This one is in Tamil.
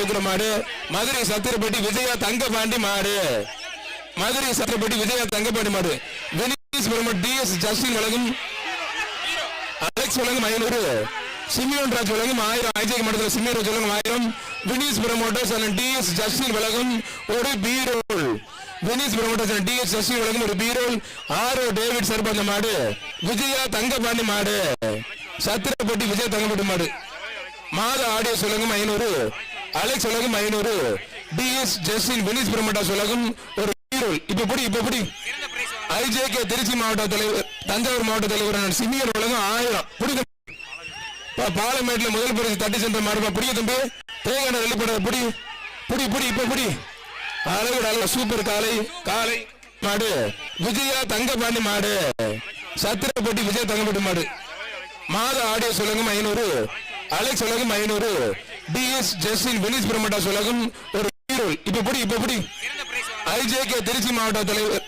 வைக்கிற மாடு மதுரை சத்திரப்பட்டி விஜயா தங்கபாண்டி மாடு. மதுரை சத்திரப்பட்டி விஜயா தங்கபாண்டி மாடு. வினிஸ் பிரமோட் டிஎஸ் ஜஸ்டின் வழங்கும் அலெக்ஸ் வழங்கும் 500. சிமியோன் ராஜ் வழங்கும் 1000. ஐஜேக் மடத்தில் சிமியோன் ராஜ் வழங்கும் 1000. Vinis promoters and T S Justin வழங்கும் ஒரு பீரோல். Vinis promoters and T S Justin வழங்கும் ஒரு பீரோல். ஆரோ டேவிட் சர்பந்த மாடு. விஜயா தங்கபாண்டி மாடு. சத்திரப்பட்டி விஜயா தங்கபாண்டி மாடு. மாத ஆடியோ வழங்கும் 500. அலெக்ஸ் வழங்கும் 500. டிஎஸ் ஜஸ்டின் வினிஸ் பிரமோட்டர்ஸ் வழங்கும் ஒரு பீரோல். இப்ப புடி ஐஜேகே திருச்சி மாவட்ட தலைவர் தஞ்சாவூர் மாவட்ட தலைவர் சிமியர் வழங்கும் 1000. பாலமேட்ல முதல் பரிசு தட்டி சென்ற மாடுபா. புடிய தம்பி தேங்காய் வெளிப்பட புடி இப்ப புடி. அளவு சூப்பர் காலை மாடு. விஜயா தங்கபாண்டி மாடு. சத்திரப்பட்டி விஜயா தங்கபாண்டி மாடு. மாத ஆடியோ வழங்கும் 500. அலெக்ஸ் வழங்கும் 500. டிஎஸ் ஜஸ்டின் வினிஸ் பிரமோட்டர்ஸ் வழங்கும் ஒரு பீரோல். இப்ப புடி ஐஜேகே திருச்சி மாவட்ட தலைவர்